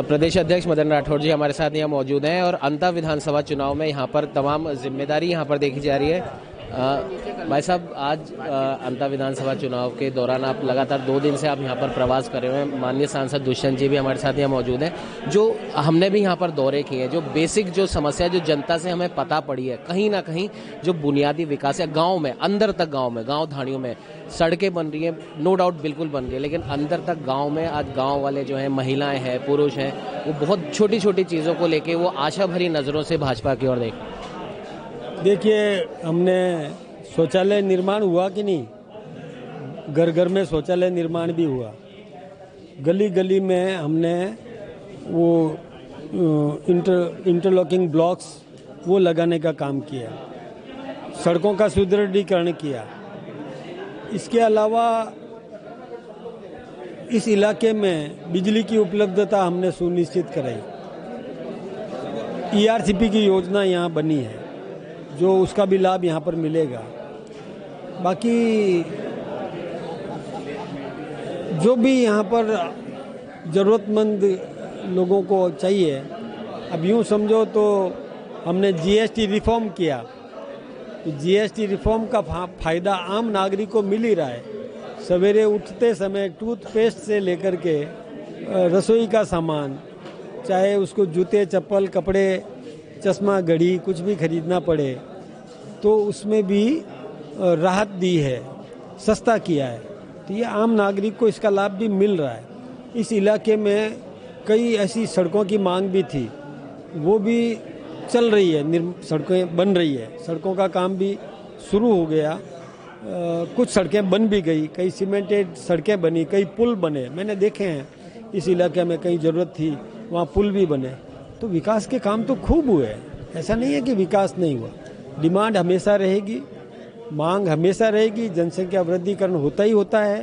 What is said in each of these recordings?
प्रदेश अध्यक्ष मदन राठौड़ जी हमारे साथ यहाँ मौजूद हैं और अंता विधानसभा चुनाव में यहाँ पर तमाम जिम्मेदारी यहाँ पर देखी जा रही है। भाई साहब, आज अंता विधानसभा चुनाव के दौरान आप लगातार 2 दिन से आप यहाँ पर प्रवास कर रहे हैं। माननीय सांसद दुष्यंत जी भी हमारे साथ यहाँ मौजूद हैं। जो हमने भी यहाँ पर दौरे किए हैं, जो बेसिक जो समस्या जो जनता से हमें पता पड़ी है, कहीं ना कहीं जो बुनियादी विकास है गाँव में, अंदर तक गाँव में, गाँव धाड़ियों में सड़कें बन रही हैं, नो डाउट बिल्कुल बन रही है, लेकिन अंदर तक गाँव में आज गाँव वाले जो हैं, महिलाएं हैं, पुरुष हैं, वो बहुत छोटी छोटी चीज़ों को लेके वो आशा भरी नज़रों से भाजपा की ओर देखिए, हमने शौचालय निर्माण हुआ कि नहीं, घर घर में शौचालय निर्माण भी हुआ। गली गली में हमने वो इंटरलॉकिंग ब्लॉक्स वो लगाने का काम किया, सड़कों का सुदृढ़ीकरण किया। इसके अलावा इस इलाके में बिजली की उपलब्धता हमने सुनिश्चित कराई। ERCP की योजना यहाँ बनी है, जो उसका भी लाभ यहाँ पर मिलेगा। बाकी जो भी यहाँ पर ज़रूरतमंद लोगों को चाहिए, अब यूँ समझो तो हमने GST रिफॉर्म किया, तो GST रिफॉर्म का फ़ायदा आम नागरिक को मिल ही रहा है। सवेरे उठते समय टूथपेस्ट से लेकर के रसोई का सामान, चाहे उसको जूते, चप्पल, कपड़े, चश्मा, घड़ी कुछ भी खरीदना पड़े तो उसमें भी राहत दी है, सस्ता किया है। तो ये आम नागरिक को इसका लाभ भी मिल रहा है। इस इलाके में कई ऐसी सड़कों की मांग भी थी, वो भी चल रही है, सड़कें बन रही है, सड़कों का काम भी शुरू हो गया। कुछ सड़कें बन भी गई, कई सीमेंटेड सड़कें बनी, कई पुल बने, मैंने देखे हैं इस इलाके में। कहीं ज़रूरत थी वहाँ पुल भी बने। तो विकास के काम तो खूब हुए, ऐसा नहीं है कि विकास नहीं हुआ। डिमांड हमेशा रहेगी, मांग हमेशा रहेगी, जनसंख्या वृद्धिकरण होता ही होता है,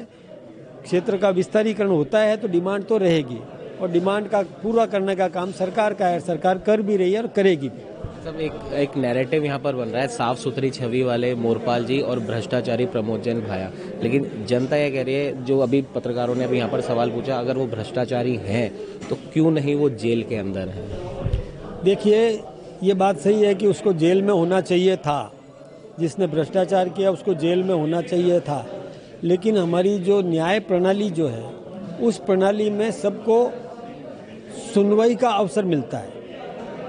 क्षेत्र का विस्तारीकरण होता है, तो डिमांड तो रहेगी और डिमांड का पूरा करने का काम सरकार का है, सरकार कर भी रही है और करेगी भी। सब एक नैरेटिव यहाँ पर बन रहा है, साफ सुथरी छवि वाले मोरपाल जी और भ्रष्टाचारी प्रमोद जैन भाया, लेकिन जनता ये कह रही है, जो अभी पत्रकारों ने अभी यहाँ पर सवाल पूछा, अगर वो भ्रष्टाचारी हैं तो क्यों नहीं वो जेल के अंदर हैं? देखिए, ये बात सही है कि उसको जेल में होना चाहिए था, जिसने भ्रष्टाचार किया उसको जेल में होना चाहिए था। लेकिन हमारी जो न्याय प्रणाली जो है, उस प्रणाली में सबको सुनवाई का अवसर मिलता है।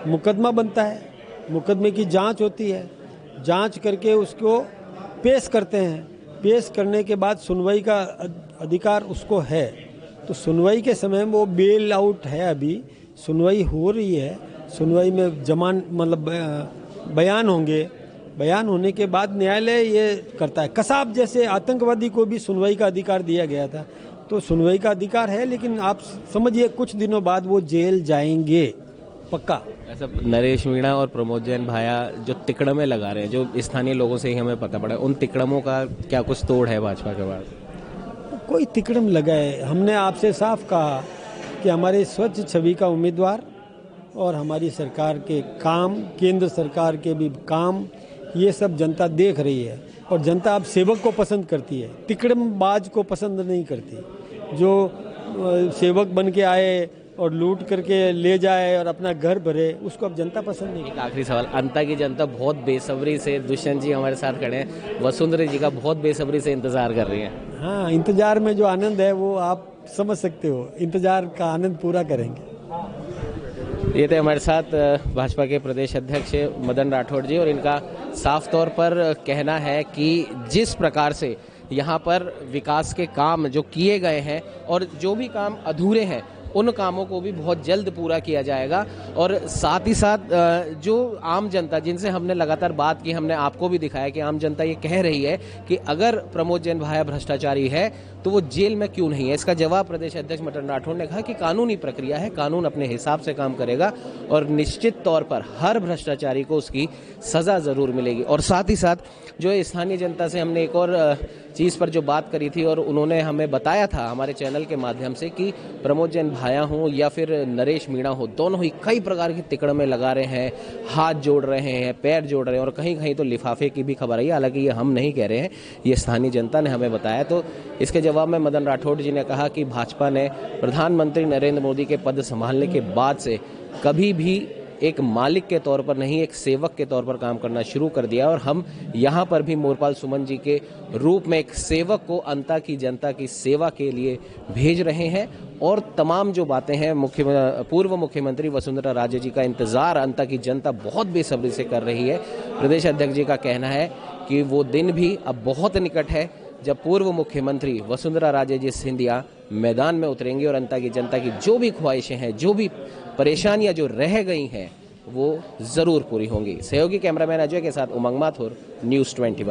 मुकदमा बनता है, मुकदमे की जांच होती है, जांच करके उसको पेश करते हैं, पेश करने के बाद सुनवाई का अधिकार उसको है। तो सुनवाई के समय में वो बेल आउट है, अभी सुनवाई हो रही है, सुनवाई में जमान मतलब बयान होंगे, बयान होने के बाद न्यायालय ये करता है। कसाब जैसे आतंकवादी को भी सुनवाई का अधिकार दिया गया था, तो सुनवाई का अधिकार है, लेकिन आप समझिए कुछ दिनों बाद वो जेल जाएंगे पक्का। ऐसा नरेश मीणा और प्रमोद जैन भाया जो तिकड़मे लगा रहे हैं, जो स्थानीय लोगों से ही हमें पता पड़ा, उन तिकड़मों का क्या कुछ तोड़ है भाजपा के बाद? कोई तिकड़म लगाए, हमने आपसे साफ कहा कि हमारे स्वच्छ छवि का उम्मीदवार और हमारी सरकार के काम, केंद्र सरकार के भी काम, ये सब जनता देख रही है और जनता अब सेवक को पसंद करती है, तिकड़मबाज को पसंद नहीं करती। जो सेवक बन के आए और लूट करके ले जाए और अपना घर भरे, उसको अब जनता पसंद नहीं। एक आखिरी सवाल, अंता की जनता बहुत बेसब्री से, दुष्यंत जी हमारे साथ खड़े हैं, वसुंधरा जी का बहुत बेसब्री से इंतजार कर रही है। हाँ, इंतजार में जो आनंद है वो आप समझ सकते हो, इंतजार का आनंद पूरा करेंगे। ये थे हमारे साथ भाजपा के प्रदेश अध्यक्ष मदन राठौड़ जी, और इनका साफ तौर पर कहना है कि जिस प्रकार से यहाँ पर विकास के काम जो किए गए हैं और जो भी काम अधूरे हैं, उन कामों को भी बहुत जल्द पूरा किया जाएगा। और साथ ही साथ जो आम जनता, जिनसे हमने लगातार बात की, हमने आपको भी दिखाया कि आम जनता ये कह रही है कि अगर प्रमोद जैन भाया भ्रष्टाचारी है तो वो जेल में क्यों नहीं है। इसका जवाब प्रदेश अध्यक्ष मदन राठौड़ ने कहा कि कानूनी प्रक्रिया है, कानून अपने हिसाब से काम करेगा और निश्चित तौर पर हर भ्रष्टाचारी को उसकी सजा जरूर मिलेगी। और साथ ही साथ जो स्थानीय जनता से हमने एक और चीज़ पर जो बात करी थी, और उन्होंने हमें बताया था हमारे चैनल के माध्यम से कि प्रमोद जैन भाया हों या फिर नरेश मीणा हो, दोनों ही कई प्रकार की तिकड़ में लगा रहे हैं, हाथ जोड़ रहे हैं, पैर जोड़ रहे हैं और कहीं कहीं तो लिफाफे की भी खबर आई। हालांकि ये हम नहीं कह रहे हैं, ये स्थानीय जनता ने हमें बताया। तो इसके जवाब में मदन राठौड़ जी ने कहा कि भाजपा ने प्रधानमंत्री नरेंद्र मोदी के पद संभालने के बाद से कभी भी एक मालिक के तौर पर नहीं, एक सेवक के तौर पर काम करना शुरू कर दिया और हम यहाँ पर भी मोरपाल सुमन जी के रूप में एक सेवक को अंता की जनता की सेवा के लिए भेज रहे हैं। और तमाम जो बातें हैं पूर्व मुख्यमंत्री वसुंधरा राजे जी का इंतजार अंता की जनता बहुत बेसब्री से कर रही है। प्रदेश अध्यक्ष जी का कहना है कि वो दिन भी अब बहुत निकट है जब पूर्व मुख्यमंत्री वसुंधरा राजे जी सिंधिया मैदान में उतरेंगी और अंता की जनता की जो भी ख्वाहिशें हैं, जो भी परेशानियां जो रह गई हैं, वो जरूर पूरी होंगी। सहयोगी कैमरामैन अजय के साथ उमंग माथुर, न्यूज़ 21।